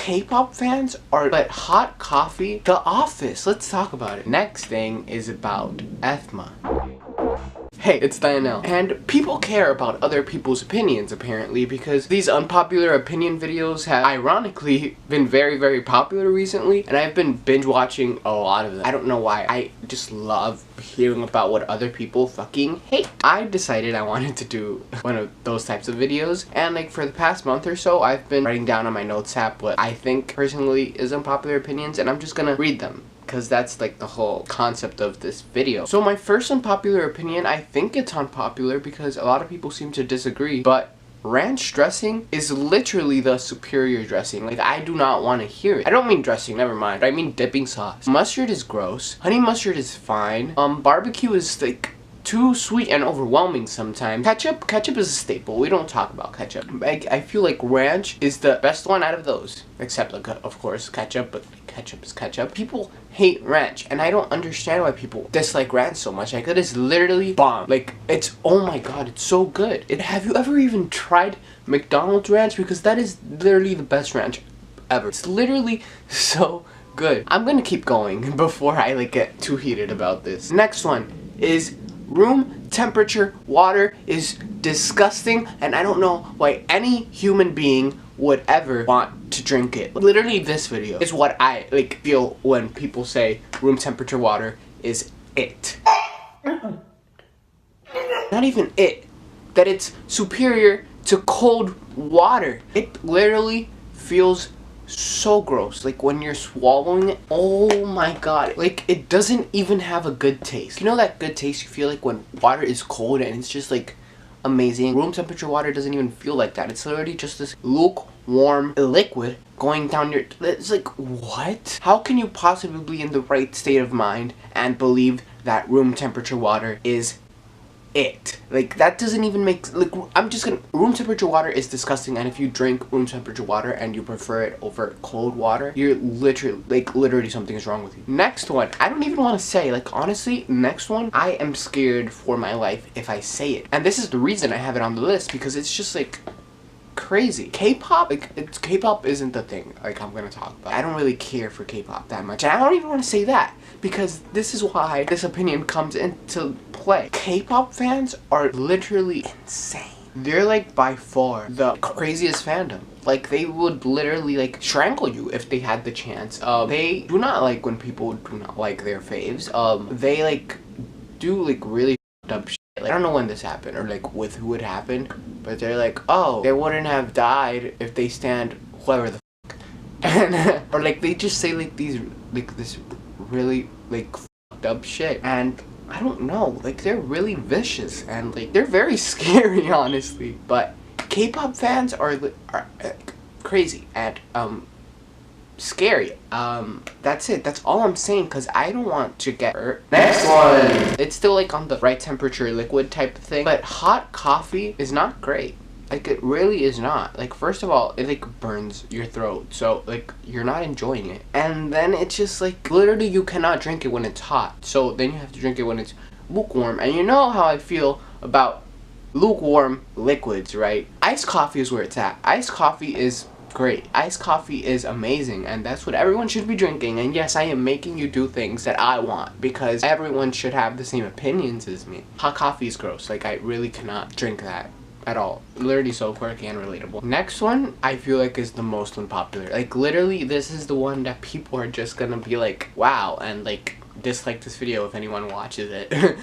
K-pop fans are but hot coffee. The Office. Let's talk about it. Next thing is about ethma. Hey, it's Dianel. And people care about other people's opinions, apparently, because these unpopular opinion videos have ironically been very, very popular recently, and I've been binge watching a lot of them. I don't know why. I just love hearing about what other people fucking hate. I decided I wanted to do one of those types of videos, and like for the past month or so, I've been writing down on my notes app what I think personally is unpopular opinions, and I'm just gonna read them, because that's like the whole concept of this video. So my first unpopular opinion, I think it's unpopular because a lot of people seem to disagree, but ranch dressing is literally the superior dressing. Like, I do not want to hear it. I don't mean dressing, never mind. I mean dipping sauce. Mustard is gross. Honey mustard is fine. Barbecue is like too sweet and overwhelming sometimes. Ketchup is a staple. We don't talk about ketchup. I feel like ranch is the best one out of those. Except, like, of course, ketchup, but ketchup is ketchup. People hate ranch, and I don't understand why people dislike ranch so much. Like, it is literally bomb. Like, it's, oh my god, it's so good. Have you ever even tried McDonald's ranch? Because that is literally the best ranch ever. It's literally so good. I'm gonna keep going before I, like, get too heated about this. Next one is room temperature water is disgusting, and I don't know why any human being would ever want to drink it. Literally, this video is what I like feel when people say room temperature water is it. Not even it. That it's superior to cold water. It literally feels so gross. Like, when you're swallowing it, oh my god, like, it doesn't even have a good taste. You know that good taste you feel like when water is cold and it's just like amazing? Room temperature water doesn't even feel like that. It's literally just this lukewarm liquid going down your, it's like, what? How can you possibly be in the right state of mind and believe that room temperature water is it? Like, that doesn't even make, like, room temperature water is disgusting, and if you drink room temperature water and you prefer it over cold water, you're literally something is wrong with you. Next one, I don't even want to say, like, honestly, next one, I am scared for my life if I say it, and this is the reason I have it on the list, because it's just like crazy. K-pop, like, K-pop isn't the thing like I'm gonna talk about. I don't really care for K-pop that much, and I don't even want to say that, because this is why this opinion comes into play. K-pop fans are literally insane. They're like by far the craziest fandom. Like, they would literally like strangle you if they had the chance. They do not like when people do not like their faves. They like do like really up shit. Like, I don't know when this happened or like with who it happened, but they're like, oh, they wouldn't have died if they stand whoever the fuck. And or like they just say like these like this really like fucked up shit, and I don't know, like, they're really vicious and like they're very scary, honestly. But K-pop fans are crazy and scary. That's it. That's all I'm saying, because I don't want to get hurt. Next one, it's still like on the right temperature liquid type of thing, but hot coffee is not great. Like, it really is not. Like, first of all, it like burns your throat, so like you're not enjoying it. And then it's just like literally you cannot drink it when it's hot, so then you have to drink it when it's lukewarm. And you know how I feel about lukewarm liquids, right? Iced coffee is where it's at. Iced coffee is great. Iced coffee is amazing, and that's what everyone should be drinking. And yes, I am making you do things that I want, because everyone should have the same opinions as me. Hot coffee is gross. Like, I really cannot drink that at all. Literally so quirky and relatable. Next one, I feel like is the most unpopular. Like, literally, this is the one that people are just gonna be like, wow, and like dislike this video if anyone watches it.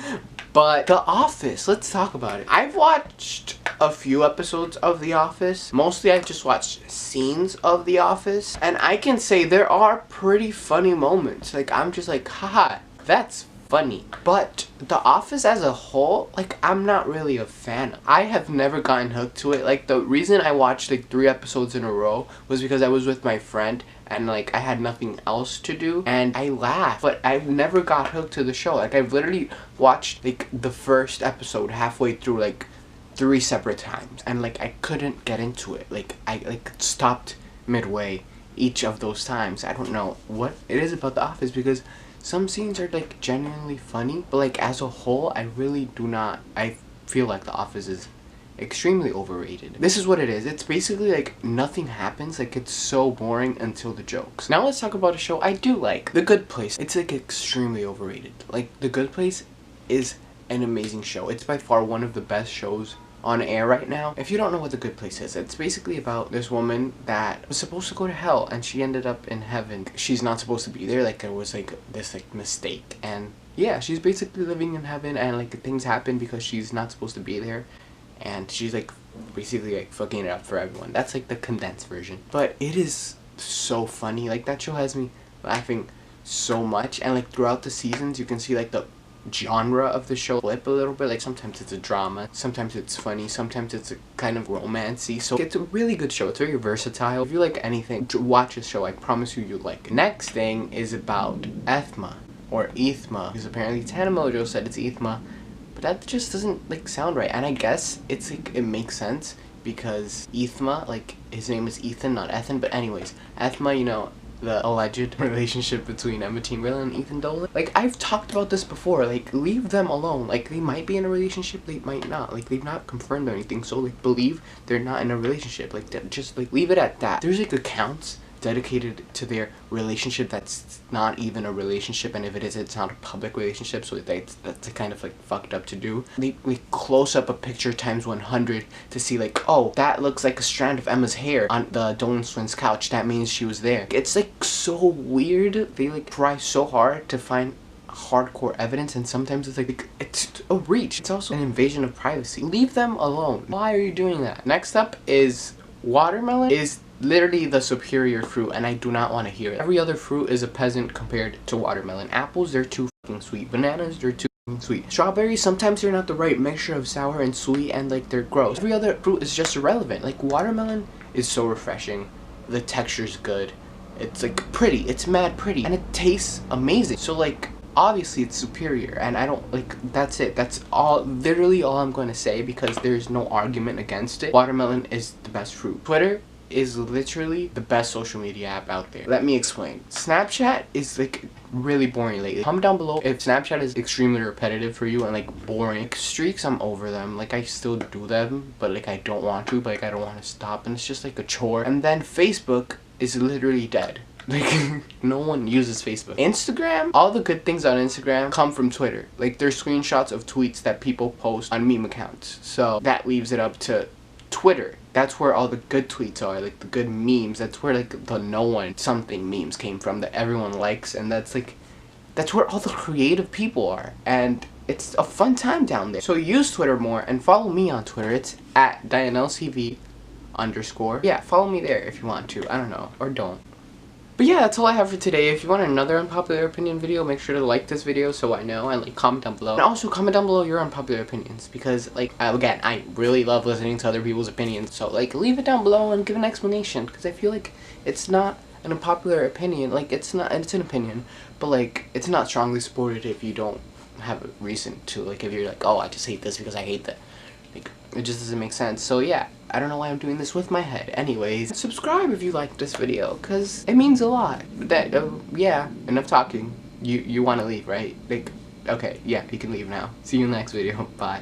But The Office, let's talk about it. I've watched a few episodes of The Office. Mostly I've just watched scenes of The Office, and I can say there are pretty funny moments. Like, I'm just like, haha, that's funny. But The Office as a whole, like, I'm not really a fan of. I have never gotten hooked to it. Like, the reason I watched like 3 episodes in a row was because I was with my friend and like I had nothing else to do and I laughed, but I've never got hooked to the show. Like, I've literally watched like the first episode halfway through like 3 separate times, and like I couldn't get into it. Like, I like stopped midway each of those times. I don't know what it is about The Office, because some scenes are like genuinely funny, but like as a whole, I really do not. I feel like The Office is extremely overrated. This is what it is. It's basically like nothing happens. Like it's so boring until the jokes. Now let's talk about a show I do like. The Good Place. It's like extremely overrated. Like The Good Place is an amazing show. It's by far one of the best shows on air right now. If you don't know what The Good Place is, it's basically about this woman that was supposed to go to hell and she ended up in heaven. She's not supposed to be there. Like there was like this like mistake, and yeah, she's basically living in heaven, and like things happen because she's not supposed to be there, and she's like basically like fucking it up for everyone. That's like the condensed version, but it is so funny. Like that show has me laughing so much, and like throughout the seasons you can see like the genre of the show flip a little bit. Like sometimes it's a drama, sometimes it's funny, sometimes it's a kind of romancy. So it's a really good show. It's very versatile. If you like anything, watch this show. I promise you you'll like it. Next thing is about Ethma or Ethma, because apparently Tana Mojo said it's Ethma, but that just doesn't like sound right. And I guess it's like it makes sense because Ethma, like his name is Ethan, not Ethan. But anyways, Ethma, you know, the alleged relationship between Emma Chamberlain and Ethan Dolan. Like I've talked about this before. Like leave them alone. Like they might be in a relationship, they might not. Like they've not confirmed anything. So like believe they're not in a relationship. Like just like leave it at that. There's like accounts dedicated to their relationship that's not even a relationship, and if it is, it's not a public relationship, so that's kind of like fucked up to do. They close up a picture times 100 to see like, oh, that looks like a strand of Emma's hair on the Dolan twins couch, that means she was there. It's like so weird. They like try so hard to find hardcore evidence, and sometimes it's like it's a reach. It's also an invasion of privacy. Leave them alone. Why are you doing that? Next up is watermelon is literally the superior fruit, and I do not want to hear it. Every other fruit is a peasant compared to watermelon. Apples, they're too fucking sweet. Bananas, they're too fucking sweet. Strawberries, sometimes they're not the right mixture of sour and sweet, and like they're gross. Every other fruit is just irrelevant. Like watermelon is so refreshing. The texture's good. It's like pretty. It's mad pretty, and it tastes amazing. So like obviously it's superior, and I don't like, that's it. That's all, literally all I'm going to say, because there's no argument against it. Watermelon is the best fruit. Twitter is literally the best social media app out there. Let me explain. Snapchat is like really boring lately. Comment down below if Snapchat is extremely repetitive for you and like boring. Like, streaks, I'm over them. Like I still do them, but like I don't want to, but like I don't want to stop, and it's just like a chore. And then Facebook is literally dead. Like no one uses Facebook. Instagram, all the good things on Instagram come from Twitter. Like they're screenshots of tweets that people post on meme accounts. So that leaves it up to Twitter. That's where all the good tweets are, like the good memes. That's where like the no one something memes came from that everyone likes, and that's where all the creative people are, and it's a fun time down there. So use Twitter more and follow me on Twitter. It's at DianelCV_. Yeah, follow me there if you want to. I don't know, or don't. But yeah, that's all I have for today. If you want another unpopular opinion video, make sure to like this video so I know, and like comment down below. And also comment down below your unpopular opinions, because like again, I really love listening to other people's opinions. So like leave it down below and give an explanation, because I feel like it's not an unpopular opinion. Like it's an opinion, but like it's not strongly supported if you don't have a reason to. Like if you're like, oh, I just hate this because I hate that. Like it just doesn't make sense. So yeah, I don't know why I'm doing this with my head. Anyways, subscribe if you liked this video, because it means a lot. That yeah, enough talking. You want to leave, right? Like, okay, yeah, you can leave now. See you in the next video. Bye.